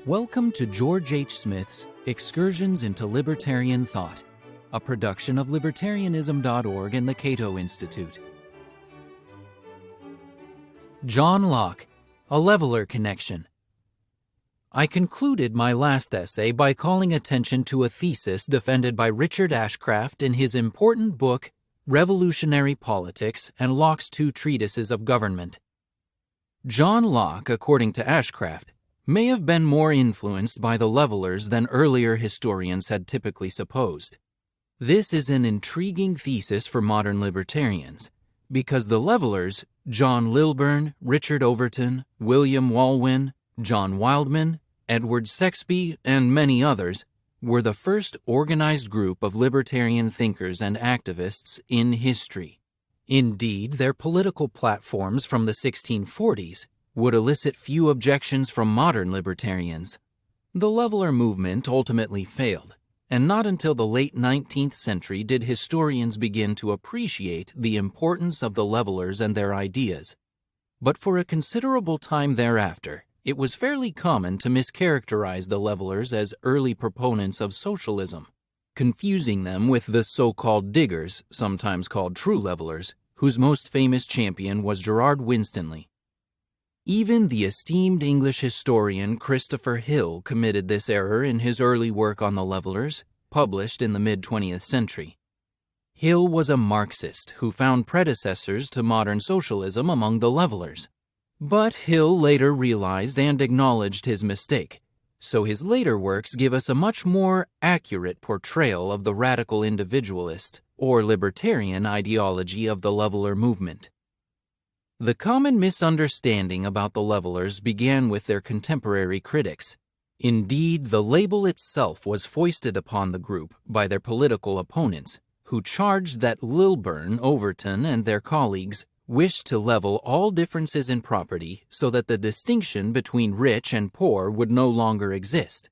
Welcome to George H. Smith's Excursions into Libertarian Thought, a production of Libertarianism.org and the Cato Institute. John Locke, A Leveler Connection. I concluded my last essay by calling attention to a thesis defended by Richard Ashcraft in his important book, Revolutionary Politics and Locke's Two Treatises of Government. John Locke, according to Ashcraft, may have been more influenced by the levelers than earlier historians had typically supposed. This is an intriguing thesis for modern libertarians, because the levelers, John Lilburne, Richard Overton, William Walwyn, John Wildman, Edward Sexby, and many others, were the first organized group of libertarian thinkers and activists in history. Indeed, their political platforms from the 1640s would elicit few objections from modern libertarians. The leveler movement ultimately failed, and not until the late 19th century did historians begin to appreciate the importance of the levelers and their ideas. But for a considerable time thereafter, it was fairly common to mischaracterize the levelers as early proponents of socialism, confusing them with the so-called diggers, sometimes called true levelers, whose most famous champion was Gerard Winstanley. Even the esteemed English historian Christopher Hill committed this error in his early work on the levelers, published in the mid-20th century. Hill was a Marxist who found predecessors to modern socialism among the levelers. But Hill later realized and acknowledged his mistake, so his later works give us a much more accurate portrayal of the radical individualist or libertarian ideology of the leveler movement. The common misunderstanding about the levelers began with their contemporary critics. Indeed, the label itself was foisted upon the group by their political opponents, who charged that Lilburne, Overton, and their colleagues wished to level all differences in property so that the distinction between rich and poor would no longer exist.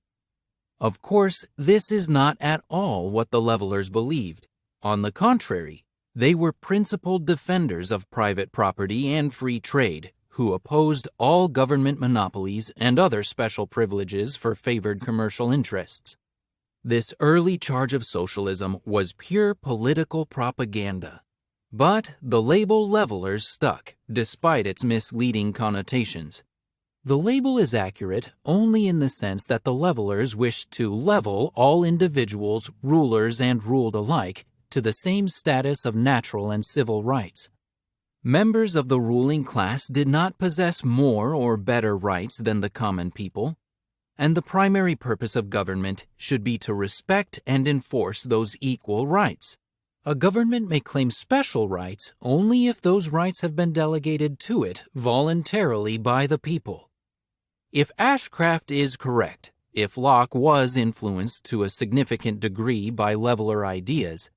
Of course, this is not at all what the levelers believed. On the contrary, they were principled defenders of private property and free trade, who opposed all government monopolies and other special privileges for favored commercial interests. This early charge of socialism was pure political propaganda. But the label levelers stuck, despite its misleading connotations. The label is accurate only in the sense that the levelers wished to level all individuals, rulers, and ruled alike to the same status of natural and civil rights. Members of the ruling class did not possess more or better rights than the common people, and the primary purpose of government should be to respect and enforce those equal rights. A government may claim special rights only if those rights have been delegated to it voluntarily by the people. If Ashcraft is correct, if Locke was influenced to a significant degree by leveler ideas,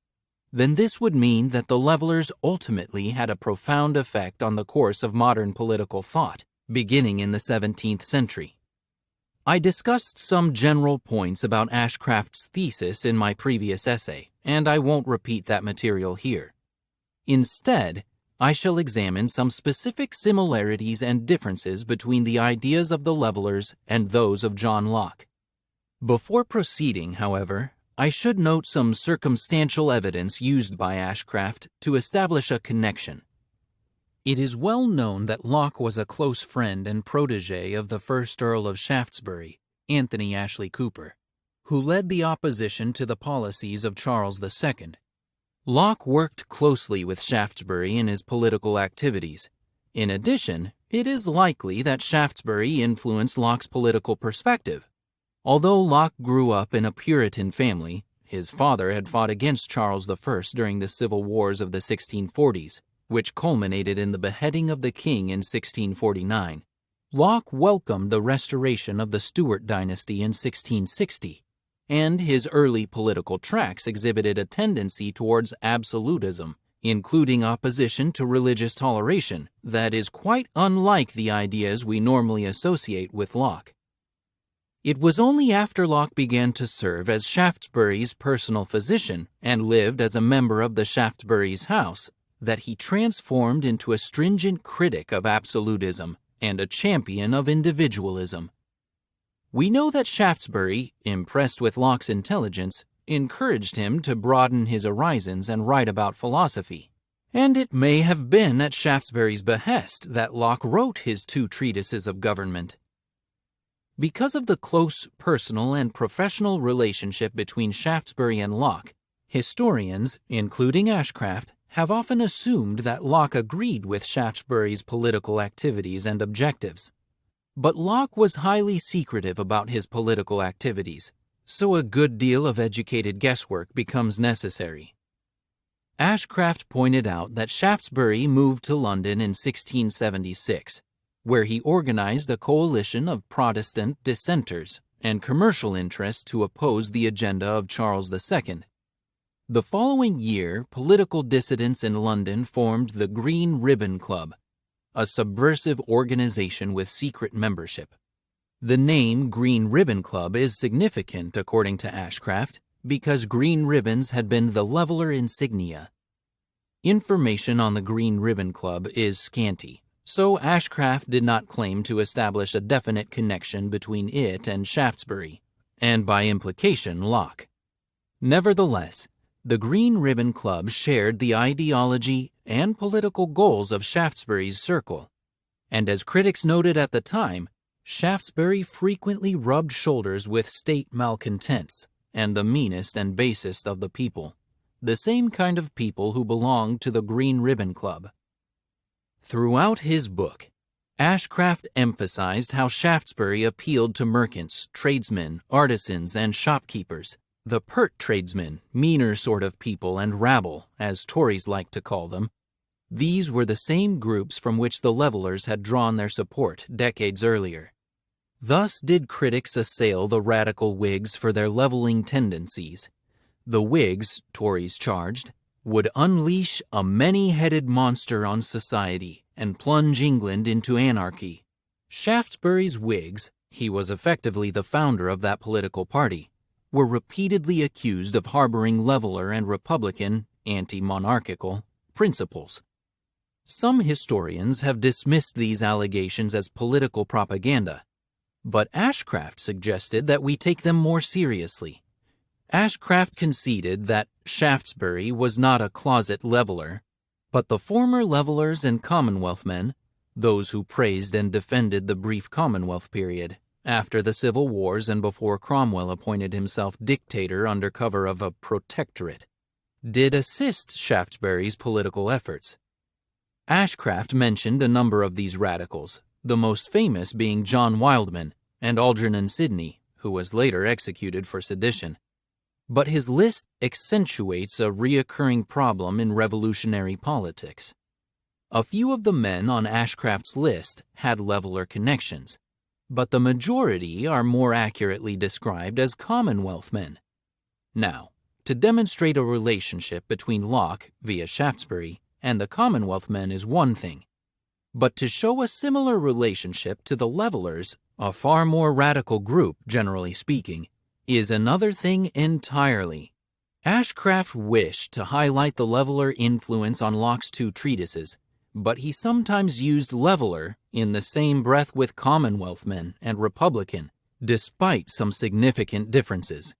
then this would mean that the levelers ultimately had a profound effect on the course of modern political thought, beginning in the 17th century. I discussed some general points about Ashcraft's thesis in my previous essay, and I won't repeat that material here. Instead, I shall examine some specific similarities and differences between the ideas of the levelers and those of John Locke. Before proceeding, however, I should note some circumstantial evidence used by Ashcraft to establish a connection. It is well known that Locke was a close friend and protege of the first Earl of Shaftesbury, Anthony Ashley Cooper, who led the opposition to the policies of Charles II. Locke worked closely with Shaftesbury in his political activities. In addition, it is likely that Shaftesbury influenced Locke's political perspective. Although Locke grew up in a Puritan family, his father had fought against Charles I during the civil wars of the 1640s, which culminated in the beheading of the king in 1649. Locke welcomed the restoration of the Stuart dynasty in 1660, and his early political tracts exhibited a tendency towards absolutism, including opposition to religious toleration, that is quite unlike the ideas we normally associate with Locke. It was only after Locke began to serve as Shaftesbury's personal physician and lived as a member of the Shaftesbury's house that he transformed into a stringent critic of absolutism and a champion of individualism. We know that Shaftesbury, impressed with Locke's intelligence, encouraged him to broaden his horizons and write about philosophy. And it may have been at Shaftesbury's behest that Locke wrote his 2 treatises of government. Because of the close personal and professional relationship between Shaftesbury and Locke, historians, including Ashcraft, have often assumed that Locke agreed with Shaftesbury's political activities and objectives. But Locke was highly secretive about his political activities, so a good deal of educated guesswork becomes necessary. Ashcraft pointed out that Shaftesbury moved to London in 1676, where he organized a coalition of Protestant dissenters and commercial interests to oppose the agenda of Charles II. The following year, political dissidents in London formed the Green Ribbon Club, a subversive organization with secret membership. The name Green Ribbon Club is significant, according to Ashcraft, because green ribbons had been the leveler insignia. Information on the Green Ribbon Club is scanty, so Ashcraft did not claim to establish a definite connection between it and Shaftesbury, and by implication Locke. Nevertheless, the Green Ribbon Club shared the ideology and political goals of Shaftesbury's circle, and as critics noted at the time, Shaftesbury frequently rubbed shoulders with state malcontents and the meanest and basest of the people, the same kind of people who belonged to the Green Ribbon Club. Throughout his book, Ashcraft emphasized how Shaftesbury appealed to merchants, tradesmen, artisans, and shopkeepers, the pert tradesmen, meaner sort of people, and rabble, as Tories like to call them. These were the same groups from which the levelers had drawn their support decades earlier. Thus did critics assail the radical Whigs for their leveling tendencies. The Whigs, Tories charged, would unleash a many-headed monster on society and plunge England into anarchy. Shaftesbury's Whigs, he was effectively the founder of that political party, were repeatedly accused of harboring leveler and republican, anti-monarchical, principles. Some historians have dismissed these allegations as political propaganda, but Ashcraft suggested that we take them more seriously. Ashcraft conceded that Shaftesbury was not a closet leveler, but the former levelers and Commonwealth men, those who praised and defended the brief Commonwealth period, after the Civil Wars and before Cromwell appointed himself dictator under cover of a protectorate, did assist Shaftesbury's political efforts. Ashcraft mentioned a number of these radicals, the most famous being John Wildman and Algernon Sidney, who was later executed for sedition. But his list accentuates a reoccurring problem in revolutionary politics. A few of the men on Ashcraft's list had leveler connections, but the majority are more accurately described as Commonwealth men. Now, to demonstrate a relationship between Locke, via Shaftesbury, and the Commonwealth men is one thing, but to show a similar relationship to the levelers, a far more radical group, generally speaking, is another thing entirely. Ashcraft wished to highlight the leveler influence on Locke's 2 treatises, but he sometimes used leveler in the same breath with Commonwealth men and Republican, despite some significant differences.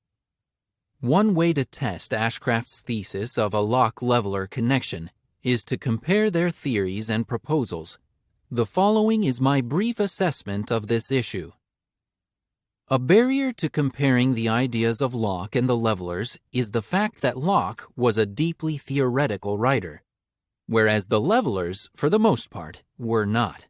One way to test Ashcraft's thesis of a Locke-leveler connection is to compare their theories and proposals. The following is my brief assessment of this issue. A barrier to comparing the ideas of Locke and the levelers is the fact that Locke was a deeply theoretical writer, whereas the levelers, for the most part, were not.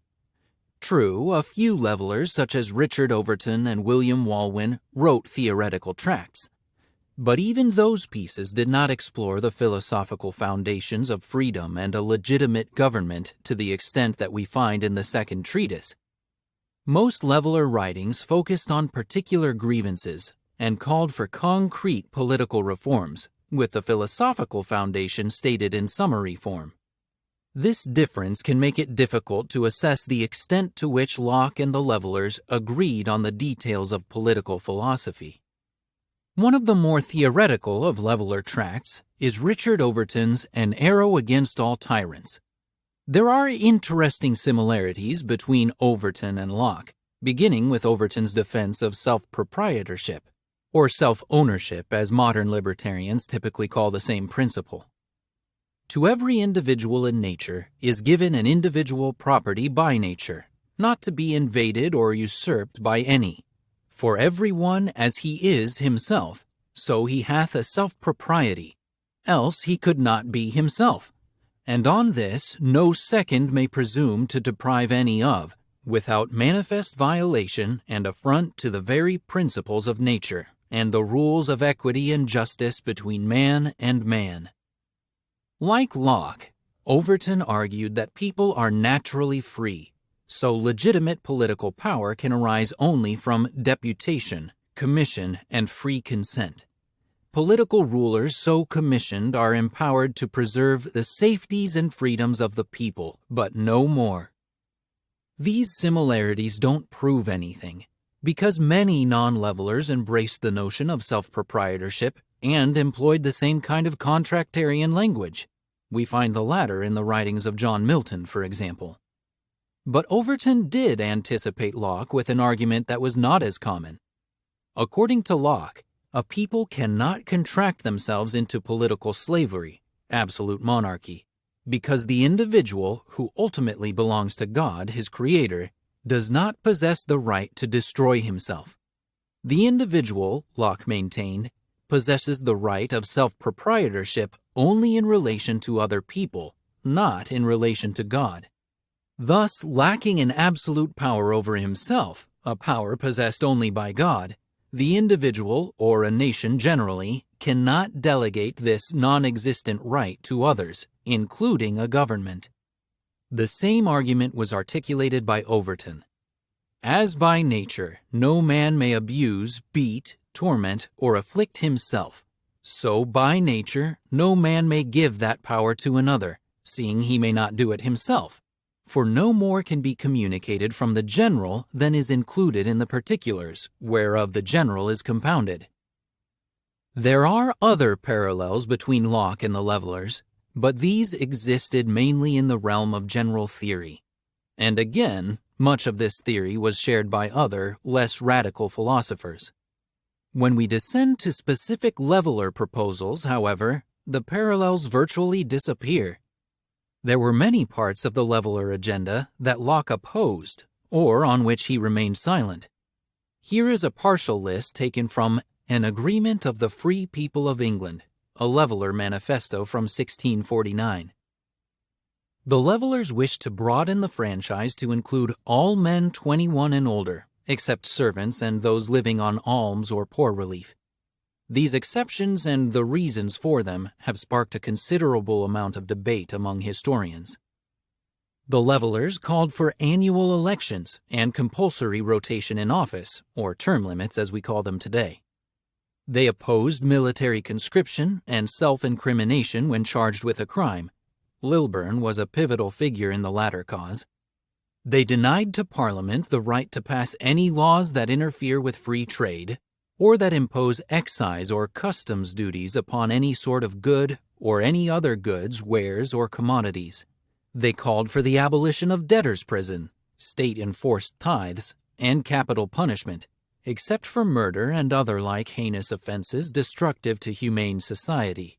True, a few levelers such as Richard Overton and William Walwyn wrote theoretical tracts, but even those pieces did not explore the philosophical foundations of freedom and a legitimate government to the extent that we find in the second treatise. Most leveler writings focused on particular grievances and called for concrete political reforms, with the philosophical foundation stated in summary form. This difference can make it difficult to assess the extent to which Locke and the levelers agreed on the details of political philosophy. One of the more theoretical of leveler tracts is Richard Overton's An Arrow Against All Tyrants. There are interesting similarities between Overton and Locke, beginning with Overton's defense of self-proprietorship, or self-ownership as modern libertarians typically call the same principle. To every individual in nature is given an individual property by nature, not to be invaded or usurped by any. For every one as he is himself, so he hath a self-propriety, else he could not be himself. And on this no second may presume to deprive any of, without manifest violation and affront to the very principles of nature, and the rules of equity and justice between man and man. Like Locke, Overton argued that people are naturally free, so legitimate political power can arise only from deputation, commission, and free consent. Political rulers so commissioned are empowered to preserve the safeties and freedoms of the people, but no more. These similarities don't prove anything, because many non-levelers embraced the notion of self-proprietorship and employed the same kind of contractarian language. We find the latter in the writings of John Milton, for example. But Overton did anticipate Locke with an argument that was not as common. According to Locke, a people cannot contract themselves into political slavery, absolute monarchy, because the individual, who ultimately belongs to God, his creator, does not possess the right to destroy himself. The individual, Locke maintained, possesses the right of self-proprietorship only in relation to other people, not in relation to God. Thus, lacking in absolute power over himself, a power possessed only by God, the individual, or a nation generally, cannot delegate this non-existent right to others, including a government. The same argument was articulated by Overton. As by nature no man may abuse, beat, torment, or afflict himself, so by nature no man may give that power to another, seeing he may not do it himself. For no more can be communicated from the general than is included in the particulars, whereof the general is compounded. There are other parallels between Locke and the levelers, but these existed mainly in the realm of general theory. And again, much of this theory was shared by other, less radical philosophers. When we descend to specific leveler proposals, however, the parallels virtually disappear. There were many parts of the leveler agenda that Locke opposed, or on which he remained silent. Here is a partial list taken from An Agreement of the Free People of England, a leveler manifesto from 1649. The levelers wished to broaden the franchise to include all men 21 and older, except servants and those living on alms or poor relief. These exceptions and the reasons for them have sparked a considerable amount of debate among historians. The levelers called for annual elections and compulsory rotation in office, or term limits as we call them today. They opposed military conscription and self-incrimination when charged with a crime. Lilburne was a pivotal figure in the latter cause. They denied to Parliament the right to pass any laws that interfere with free trade, or that impose excise or customs duties upon any sort of good or any other goods, wares, or commodities. They called for the abolition of debtors' prison, state-enforced tithes, and capital punishment, except for murder and other like heinous offenses destructive to humane society.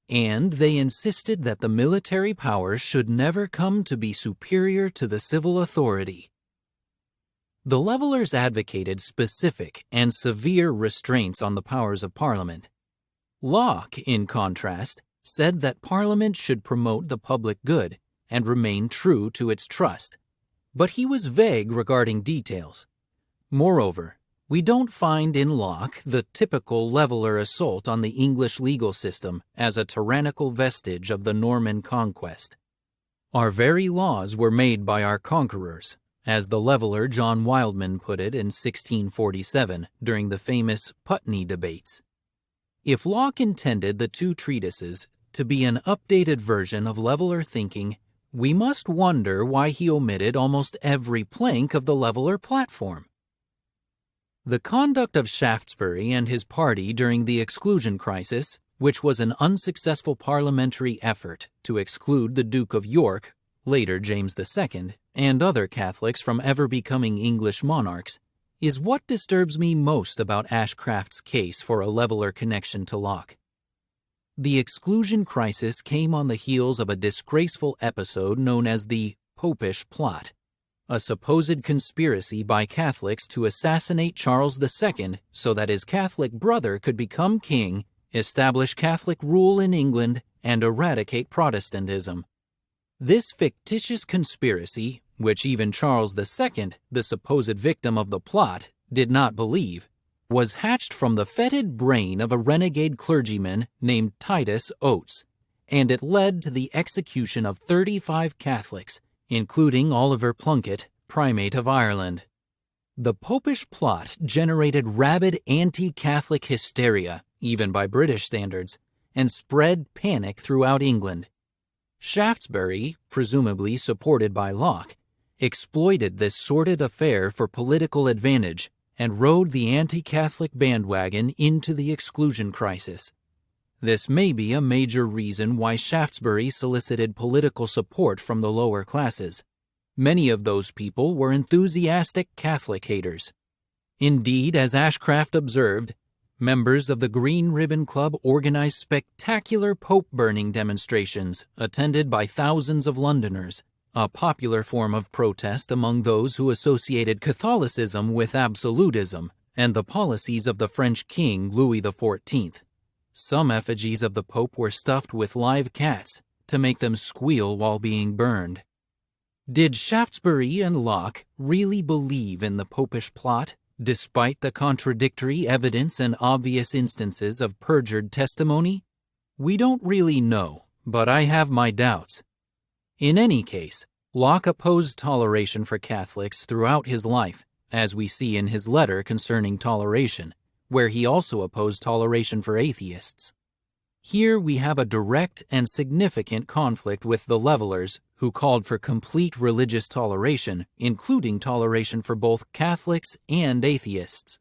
And they insisted that the military powers should never come to be superior to the civil authority. The levelers advocated specific and severe restraints on the powers of Parliament. Locke, in contrast, said that Parliament should promote the public good and remain true to its trust, but he was vague regarding details. Moreover, we don't find in Locke the typical leveler assault on the English legal system as a tyrannical vestige of the Norman conquest. Our very laws were made by our conquerors, as the leveler John Wildman put it in 1647 during the famous Putney debates. If Locke intended the two treatises to be an updated version of leveler thinking, we must wonder why he omitted almost every plank of the leveler platform. The conduct of Shaftesbury and his party during the Exclusion Crisis, which was an unsuccessful parliamentary effort to exclude the Duke of York, later James II, and other Catholics from ever becoming English monarchs, is what disturbs me most about Ashcraft's case for a leveler connection to Locke. The exclusion crisis came on the heels of a disgraceful episode known as the Popish Plot, a supposed conspiracy by Catholics to assassinate Charles II so that his Catholic brother could become king, establish Catholic rule in England, and eradicate Protestantism. This fictitious conspiracy, which even Charles II, the supposed victim of the plot, did not believe, was hatched from the fetid brain of a renegade clergyman named Titus Oates, and it led to the execution of 35 Catholics, including Oliver Plunkett, Primate of Ireland. The Popish Plot generated rabid anti-Catholic hysteria, even by British standards, and spread panic throughout England. Shaftesbury, presumably supported by Locke, exploited this sordid affair for political advantage and rode the anti-Catholic bandwagon into the exclusion crisis. This may be a major reason why Shaftesbury solicited political support from the lower classes. Many of those people were enthusiastic Catholic haters. Indeed, as Ashcraft observed, members of the Green Ribbon Club organized spectacular Pope-burning demonstrations attended by thousands of Londoners, a popular form of protest among those who associated Catholicism with absolutism and the policies of the French king Louis XIV. Some effigies of the Pope were stuffed with live cats to make them squeal while being burned. Did Shaftesbury and Locke really believe in the Popish Plot, despite the contradictory evidence and obvious instances of perjured testimony? We don't really know, but I have my doubts. In any case, Locke opposed toleration for Catholics throughout his life, as we see in his letter concerning toleration, where he also opposed toleration for atheists. Here we have a direct and significant conflict with the Levelers, who called for complete religious toleration, including toleration for both Catholics and atheists.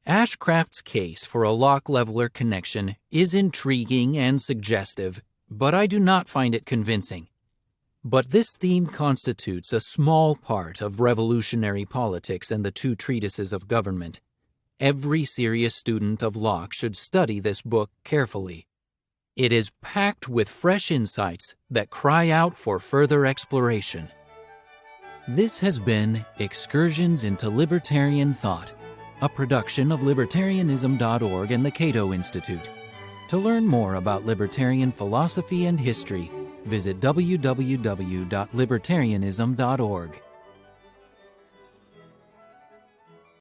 Ashcraft's case for a Locke-Leveler connection is intriguing and suggestive, but I do not find it convincing. But this theme constitutes a small part of revolutionary politics and the two treatises of government. Every serious student of Locke should study this book carefully. It is packed with fresh insights that cry out for further exploration. This has been Excursions into Libertarian Thought, a production of Libertarianism.org and the Cato Institute. To learn more about libertarian philosophy and history, visit www.libertarianism.org.